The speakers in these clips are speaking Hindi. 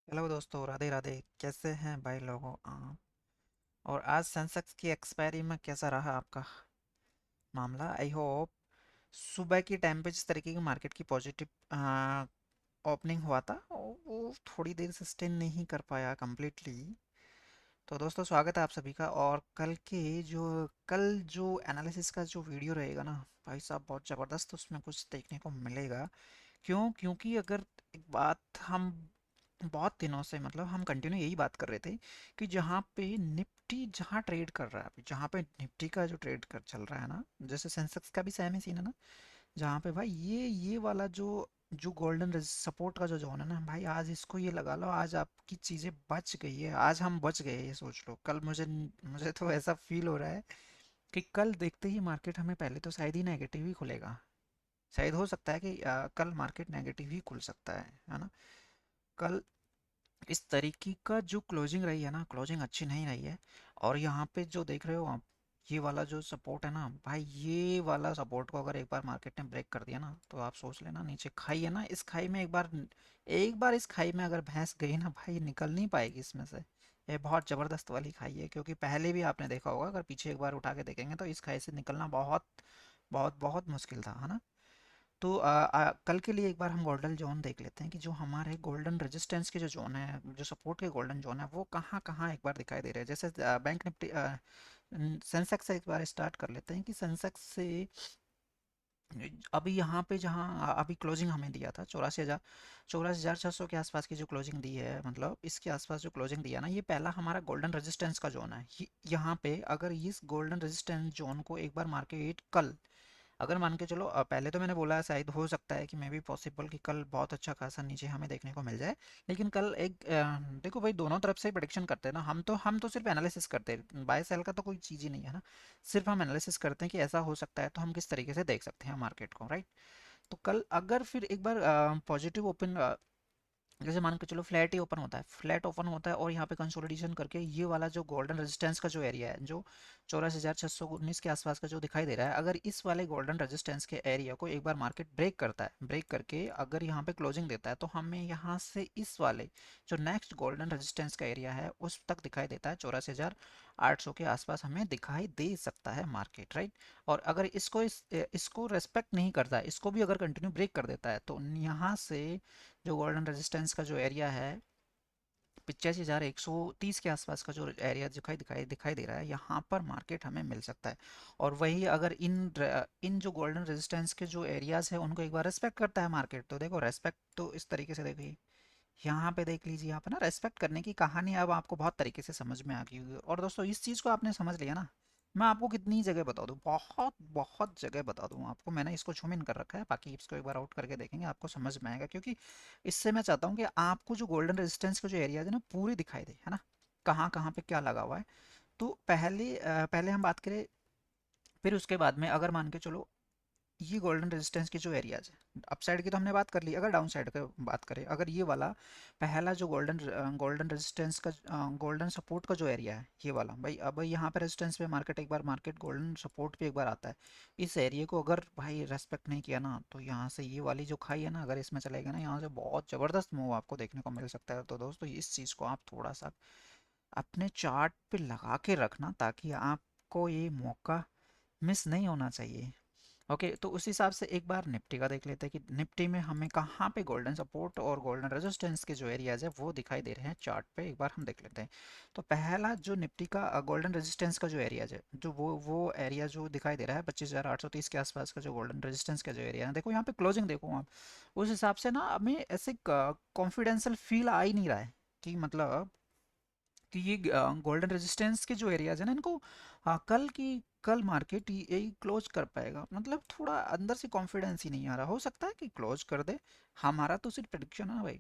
हेलो दोस्तों, राधे राधे। कैसे हैं भाई लोगों आप? और आज सेंसेक्स की एक्सपायरी में कैसा रहा आपका मामला? आई होप सुबह की टाइम पे जिस तरीके की मार्केट की पॉजिटिव ओपनिंग हुआ था वो थोड़ी देर सस्टेन नहीं कर पाया कंप्लीटली। तो दोस्तों, स्वागत है आप सभी का। और कल जो एनालिसिस का जो वीडियो रहेगा ना भाई साहब, बहुत ज़बरदस्त उसमें कुछ देखने को मिलेगा। क्योंकि अगर एक बात हम बहुत दिनों से, मतलब हम कंटिन्यू यही बात कर रहे थे कि जहाँ पे निफ्टी जहाँ ट्रेड कर रहा है अभी, जहाँ पे निफ्टी का जो ट्रेड कर चल रहा है ना, जैसे सेंसेक्स का भी सेम ही सीन है ना। जहाँ पे भाई ये वाला जो जो गोल्डन सपोर्ट का जो जोन है ना भाई, आज इसको ये लगा लो, आज आपकी चीज़ें बच गई है, आज हम बच गए ये सोच लो। कल मुझे मुझे तो ऐसा फील हो रहा है कि कल देखते ही मार्केट हमें पहले तो शायद ही नेगेटिव ही खुलेगा। शायद हो सकता है कि कल मार्केट नेगेटिव ही खुल सकता है ना। कल इस तरीके का जो क्लोजिंग रही है ना, क्लोजिंग अच्छी नहीं रही है। और यहाँ पे जो देख रहे हो आप, ये वाला जो सपोर्ट है ना भाई, ये वाला सपोर्ट को अगर एक बार मार्केट ने ब्रेक कर दिया ना, तो आप सोच लेना, नीचे खाई है ना, इस खाई में एक बार इस खाई में अगर भैंस गई ना भाई, निकल नहीं पाएगी इसमें से। ये बहुत ज़बरदस्त वाली खाई है, क्योंकि पहले भी आपने देखा होगा, अगर पीछे एक बार उठा के देखेंगे तो इस खाई से निकलना बहुत बहुत बहुत मुश्किल था, है ना। तो कल के लिए एक बार हम गोल्डन जोन देख लेते हैं कि जो हमारे गोल्डन रेजिस्टेंस के जो जोन है, जो सपोर्ट के गोल्डन जोन है, वो कहाँ कहाँ एक बार दिखाई दे रहे हैं। जैसे बैंक निफ्टी सेंसेक्स से एक बार स्टार्ट कर लेते हैं कि सेंसेक्स से अभी यहाँ पे जहाँ अभी क्लोजिंग हमें दिया था 84,600 के आसपास की जो क्लोजिंग दी है, मतलब इसके आसपास जो क्लोजिंग दिया ना, ये पहला हमारा गोल्डन रेजिस्टेंस का जोन है। यहाँ पे अगर इस गोल्डन रेजिस्टेंस जोन को एक बार मार्केट कल, अगर मान के चलो, पहले तो मैंने बोला शायद हो सकता है कि मे बी पॉसिबल कि कल बहुत अच्छा खासा नीचे हमें देखने को मिल जाए। लेकिन कल देखो भाई, दोनों तरफ से ही प्रेडिक्शन करते हैं ना। हम तो सिर्फ एनालिसिस करते हैं, बाय सेल का तो कोई चीज़ ही नहीं है ना। सिर्फ हम एनालिसिस करते हैं कि ऐसा हो सकता है तो हम किस तरीके से देख सकते हैं मार्केट को, राइट। तो कल अगर फिर एक बार पॉजिटिव ओपन, जैसे मान के चलो फ्लैट ही ओपन होता है, फ्लैट ओपन होता है और यहाँ पे कंसोलिडेशन करके ये वाला जो गोल्डन रेजिस्टेंस का जो एरिया है, जो 84,619 के आसपास का जो दिखाई दे रहा है, अगर इस वाले गोल्डन रेजिस्टेंस के एरिया को एक बार मार्केट ब्रेक करता है, ब्रेक करके अगर यहाँ पे क्लोजिंग देता है, तो हमें यहाँ से इस वाले जो नेक्स्ट गोल्डन रेजिस्टेंस का एरिया है उस तक दिखाई देता है, 84,800 के आसपास हमें दिखाई दे सकता है मार्केट, राइट। और अगर इसको रेस्पेक्ट नहीं करता है, इसको भी अगर कंटिन्यू ब्रेक कर देता है, तो यहाँ से जो गोल्डन रेजिस्टेंस का जो एरिया है 85,130 के आसपास का जो एरिया दिखाई दिखाई दिखाई दे रहा है, यहाँ पर मार्केट हमें मिल सकता है। और वही अगर इन जो गोल्डन रेजिस्टेंस के जो एरियाज है उनको एक बार रेस्पेक्ट करता है मार्केट, तो देखो रेस्पेक्ट तो इस तरीके से देखिए, यहाँ पे देख लीजिए, यहाँ पे ना रेस्पेक्ट करने की कहानी अब आपको बहुत तरीके से समझ में आ गई होगी। और दोस्तों, इस चीज़ को आपने समझ लिया ना, मैं आपको कितनी जगह बता दूँ, बहुत बहुत जगह बता दूँ आपको। मैंने इसको छूम इन कर रखा है, बाकी इसको एक बार आउट करके देखेंगे आपको समझ में आएगा। क्योंकि इससे मैं चाहता हूँ कि आपको जो गोल्डन रेजिस्टेंस का जो एरिया है ना, पूरी दिखाई दे, है ना, कहाँ कहाँ पे क्या लगा हुआ है। तो पहले हम बात करें, फिर उसके बाद में अगर मान के चलो, ये गोल्डन रेजिस्टेंस की जो एरियाज है, अपसाइड की तो हमने बात कर ली, अगर डाउन साइड की बात करें, अगर ये वाला पहला जो गोल्डन रेजिस्टेंस का गोल्डन सपोर्ट का जो एरिया है, ये वाला भाई, अब यहाँ पे रेजिस्टेंस पे मार्केट गोल्डन सपोर्ट पे एक बार आता है, इस एरिया को अगर भाई रेस्पेक्ट नहीं किया ना, तो यहाँ से ये वाली जो खाई है ना, अगर इसमें चलेगा ना, यहाँ से बहुत ज़बरदस्त मूव आपको देखने को मिल सकता है। तो दोस्तों, इस चीज़ को आप थोड़ा सा अपने चार्ट पे लगा के रखना, ताकि आपको ये मौका मिस नहीं होना चाहिए। ओके, तो उस हिसाब से एक बार निफ्टी का देख लेते हैं कि निफ्टी में हमें कहाँ पे गोल्डन सपोर्ट और गोल्डन रेजिस्टेंस के जो एरियाज है वो दिखाई दे रहे हैं चार्ट पे, एक बार हम देख लेते हैं। तो पहला जो निफ्टी का गोल्डन रेजिस्टेंस का जो एरियाज है, जो वो एरिया जो दिखाई दे रहा है 25,830 के आसपास का जो गोल्डन रेजिस्टेंस का जो एरिया है, देखो यहाँ पे क्लोजिंग देखो आप, उस हिसाब से ना हमें ऐसे कॉन्फिडेंशियल फील आ ही नहीं रहा है कि मतलब कि ये गोल्डन रेजिस्टेंस के जो एरियाज है ना, इनको कल मार्केट यही क्लोज कर पाएगा। मतलब थोड़ा अंदर से कॉन्फिडेंस ही नहीं आ रहा, हो सकता है कि क्लोज कर दे, हमारा तो सिर्फ प्रेडिक्शन है भाई।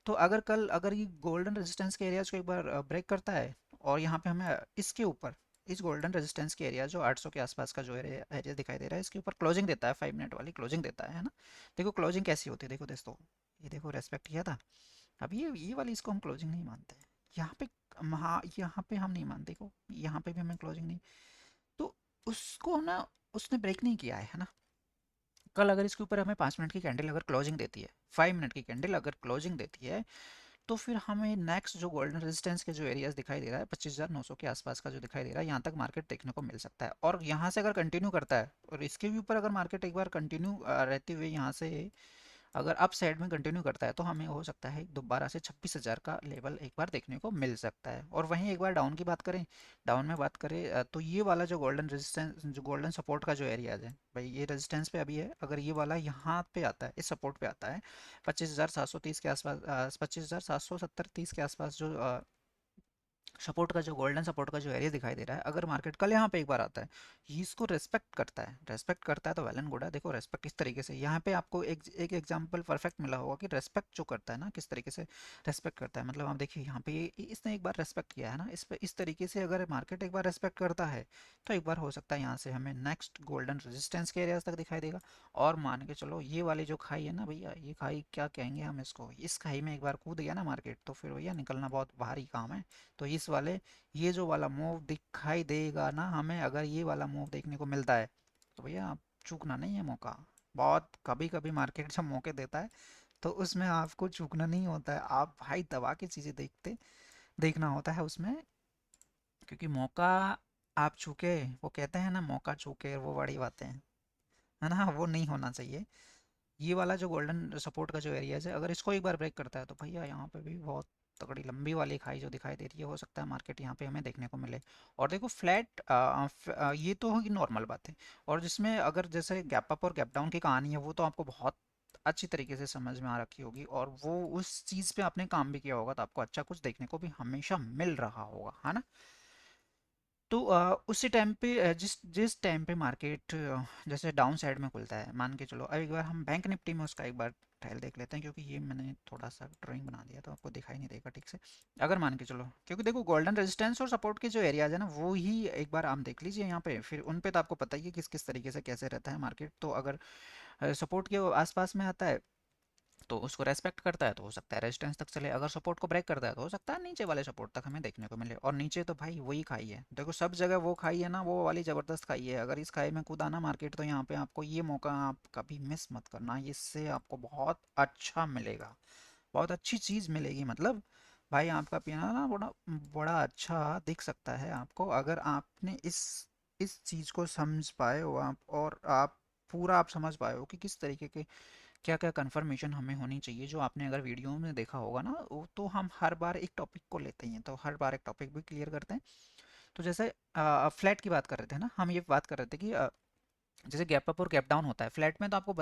तो अगर ये गोल्डन रेजिस्टेंस के एरियाज को एक बार ब्रेक करता है, और यहाँ पे हमें इसके ऊपर इस गोल्डन रेजिस्टेंस के एरिया जो 800 के आसपास का जो एरिया दिखाई दे रहा है, इसके ऊपर क्लोजिंग देता है, 5 मिनट वाली क्लोजिंग देता है ना। देखो क्लोजिंग कैसी होती है, देखो दोस्तों, ये देखो रेस्पेक्ट किया था। अब ये वाली इसको हम क्लोजिंग नहीं मानते हैं। यहाँ पे हाँ, यहाँ पे हम नहीं मानते को, यहाँ पे भी हमें क्लोजिंग नहीं। तो उसको ना, उसने ब्रेक नहीं किया है ना। कल अगर इसके ऊपर हमें 5 मिनट की कैंडल अगर क्लोजिंग देती है, 5 मिनट की कैंडल अगर क्लोजिंग देती है, तो फिर हमें नेक्स्ट जो गोल्डन रेजिस्टेंस के जो एरियाज दिखाई दे रहा है 25,900 के आसपास का जो दिखाई दे रहा है, यहाँ तक मार्केट देखने को मिल सकता है। और यहाँ से अगर कंटिन्यू करता है और इसके भी ऊपर अगर मार्केट एक बार कंटिन्यू रहते हुए यहाँ से अगर अप साइड में कंटिन्यू करता है, तो हमें हो सकता है दोबारा से 26,000 का लेवल एक बार देखने को मिल सकता है। और वहीं एक बार डाउन की बात करें, डाउन में बात करें तो ये वाला जो गोल्डन रेजिस्टेंस, जो गोल्डन सपोर्ट का जो एरिया है भाई, ये रेजिस्टेंस पे अभी है, अगर ये वाला यहाँ पे आता है, इस सपोर्ट पे आता है 25,730 के आसपास, 25,770-30 के आसपास जो सपोर्ट का जो गोल्डन सपोर्ट का जो एरिया दिखाई दे रहा है, अगर मार्केट कल यहाँ पे एक बार आता है, ये इसको रेस्पेक्ट करता है तो वेल एंड गुड है। देखो रेस्पेक्ट किस तरीके से, यहाँ पे आपको एक एग्जांपल परफेक्ट मिला होगा कि रेस्पेक्ट जो करता है ना, किस तरीके से रेस्पेक्ट करता है। मतलब आप देखिए यहाँ पे इसने एक बार रेस्पेक्ट किया है ना, इस पे इस तरीके से अगर मार्केट एक बार रेस्पेक्ट करता है, तो एक बार हो सकता है यहाँ से हमें नेक्स्ट गोल्डन रेजिस्टेंस के एरियाज तक दिखाई देगा। और मान के चलो ये वाली जो खाई है ना भैया, ये खाई क्या कहेंगे हम इसको, इस खाई में एक बार कूद गया ना मार्केट, तो फिर भैया निकलना बहुत भारी काम है। तो इस वाले ये जो वाला मूव दिखाई देगा ना हमें, अगर ये वाला मूव देखने को मिलता है, तो भैया आप चूकना नहीं है मौका। बहुत कभी कभी मार्केट जब मौके देता है, तो उसमें आपको चूकना नहीं होता है, आप भाई दबा के चीज़ें देखना होता है उसमें। क्योंकि मौका आप चूके, वो कहते हैं ना मौका चूके वो बड़ी बातें हैं, है ना, वो नहीं होना चाहिए। ये वाला जो गोल्डन सपोर्ट का जो एरिया है, अगर इसको एक बार ब्रेक करता है, तो भैया यहाँ पे भी बहुत तगड़ी लंबी वाली खाई जो दिखाई दे रही है, हो सकता है मार्केट यहाँ पे हमें देखने को मिले। और देखो फ्लैट ये तो होगी नॉर्मल बात है। और जिसमें अगर जैसे गैप अप और गैप डाउन की कहानी है, वो तो आपको बहुत अच्छी तरीके से समझ में आ रखी होगी, और वो उस चीज़ पे आपने काम भी किया होगा, तो आपको अच्छा कुछ देखने को भी हमेशा मिल रहा होगा, है ना। तो उसी टाइम पे जिस जिस टाइम पे मार्केट जैसे डाउन साइड में खुलता है, मान के चलो अब एक बार हम बैंक निफ्टी में उसका एक बार ट्रायल देख लेते हैं, क्योंकि ये मैंने थोड़ा सा ड्राइंग बना दिया तो आपको दिखाई नहीं देगा ठीक से। अगर मान के चलो, क्योंकि देखो गोल्डन रेजिस्टेंस और सपोर्ट के जो एरियाज है ना, वो ही एक बार आप देख लीजिए यहाँ पे, फिर उन पे तो आपको पता ही है किस किस तरीके से कैसे रहता है मार्केट। तो अगर सपोर्ट के आसपास में आता है, तो उसको रेस्पेक्ट करता है, तो हो सकता है रेजिस्टेंस तक चले। अगर सपोर्ट को ब्रेक करता है, तो हो सकता है नीचे वाले सपोर्ट तक हमें देखने को मिले। और नीचे तो भाई वही खाई है, देखो सब जगह वो खाई है ना, वो वाली ज़बरदस्त खाई है। अगर इस खाई में कूदा ना मार्केट, तो यहाँ पे आपको ये मौका आप कभी मिस मत करना, इससे आपको बहुत अच्छा मिलेगा, बहुत अच्छी चीज़ मिलेगी। मतलब भाई आपका पीना ना बड़ा बड़ा अच्छा दिख सकता है आपको, अगर आपने इस चीज़ को समझ पाए हो आप, और आप पूरा आप समझ पाए हो कि किस तरीके के क्या क्या कंफर्मेशन हमें होनी चाहिए। जो आपने अगर वीडियो में देखा होगा ना, वो तो हम हर बार एक टॉपिक को लेते हैं, तो हर बार एक टॉपिक भी क्लियर करते हैं। तो जैसे फ्लैट की बात कर रहे थे ना, हम ये बात कर रहे थे कि जैसे गैप अप और गैप डाउन होता है फ्लैट में, तो आपको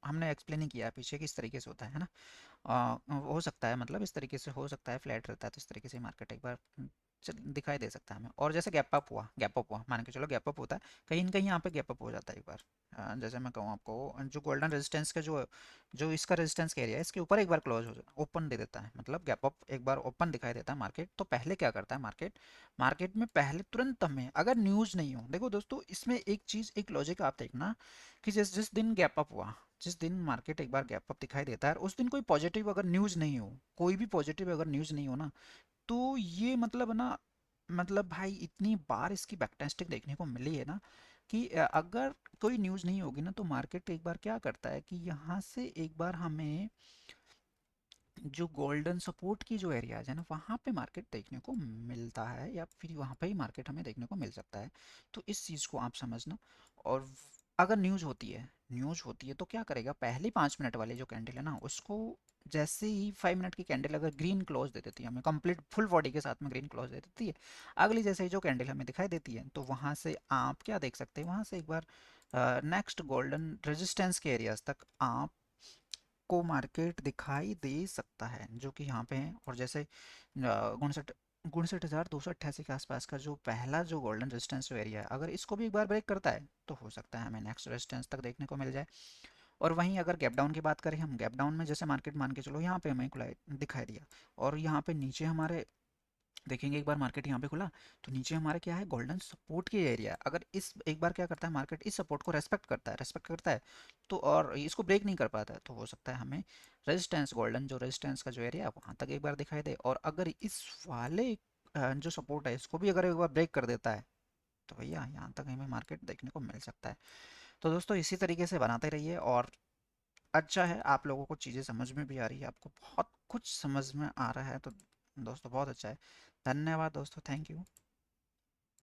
हमने एक्सप्लेन ही किया है पीछे किस तरीके से होता है ना। हो सकता है, मतलब इस तरीके से हो सकता है, फ्लैट रहता है तो इस तरीके से मार्केट एक बार दिखाई दे सकता है हमें। और जैसे गैप अप हुआ मान के चलो, गैप अप होता है कहीं ना कहीं, यहाँ पे गैप अप हो जाता है एक बार। जैसे मैं कहूँ आपको, जो गोल्डन रेजिस्टेंस का जो जो इसका रेजिस्टेंस का एरिया है, इसके ऊपर एक बार क्लोज हो जाता, ओपन दे देता है, मतलब गैप अप एक बार ओपन दिखाई देता है मार्केट। तो पहले क्या करता है मार्केट, मार्केट में पहले तुरंत हमें अगर न्यूज़ नहीं हो, देखो दोस्तों इसमें एक चीज़ एक लॉजिक आप देखना, कि जिस जिस दिन गैप अप हुआ, जिस दिन मार्केट एक बार गैप अप दिखाई देता है, और उस दिन कोई पॉजिटिव अगर न्यूज़ नहीं हो, कोई भी पॉजिटिव अगर न्यूज़ नहीं हो ना, तो ये मतलब ना, मतलब भाई इतनी बार इसकी बैकटेस्टिंग देखने को मिली है ना, कि अगर कोई न्यूज़ नहीं होगी ना, तो मार्केट एक बार क्या करता है कि यहाँ से एक बार हमें जो गोल्डन सपोर्ट की जो एरियाज है ना, वहाँ पे मार्केट देखने को मिलता है, या फिर वहाँ पे ही मार्केट हमें देखने को मिल सकता है। तो इस चीज़ को आप समझना। और अगर न्यूज़ होती है तो क्या करेगा, पहले 5 मिनट वाली जो कैंडल है ना, उसको जैसे ही 5 मिनट की कैंडल अगर ग्रीन क्लोज दे देती है हमें, कंप्लीट फुल बॉडी के साथ में ग्रीन क्लोज दे देती है, अगली जैसे ही जो कैंडल हमें दिखाई देती है, तो वहाँ से आप क्या देख सकते हैं, वहाँ से एक बार नेक्स्ट गोल्डन रेजिस्टेंस के एरियाज तक आप को मार्केट दिखाई दे सकता है, जो कि यहाँ पे है। और जैसे 59,288 के आसपास का जो पहला जो गोल्डन रेजिस्टेंस एरिया है, अगर इसको भी एक बार ब्रेक करता है, तो हो सकता है हमें नेक्स्ट रेजिस्टेंस तक देखने को मिल जाए। और वहीं अगर गैप डाउन की बात करें, हम गैप डाउन में जैसे मार्केट मान के चलो यहाँ पे हमें खुला दिखाई दिया, और यहाँ पे नीचे हमारे देखेंगे एक बार मार्केट यहाँ पे खुला, तो नीचे हमारे क्या है, गोल्डन सपोर्ट की एरिया। अगर इस एक बार क्या करता है मार्केट, इस सपोर्ट को रेस्पेक्ट करता है, तो और इसको ब्रेक नहीं कर पाता है, तो हो सकता है हमें रेजिस्टेंस, गोल्डन जो रेजिस्टेंस का जो एरिया है वहाँ तक एक बार दिखाई दे। और अगर इस वाले जो सपोर्ट है, इसको भी अगर एक बार ब्रेक कर देता है, तो भैया यहाँ तक हमें मार्केट देखने को मिल सकता है। तो दोस्तों इसी तरीके से बनाते रहिए, और अच्छा है, आप लोगों को चीज़ें समझ में भी आ रही है, आपको बहुत कुछ समझ में आ रहा है, तो दोस्तों बहुत अच्छा है। धन्यवाद दोस्तों, थैंक यू।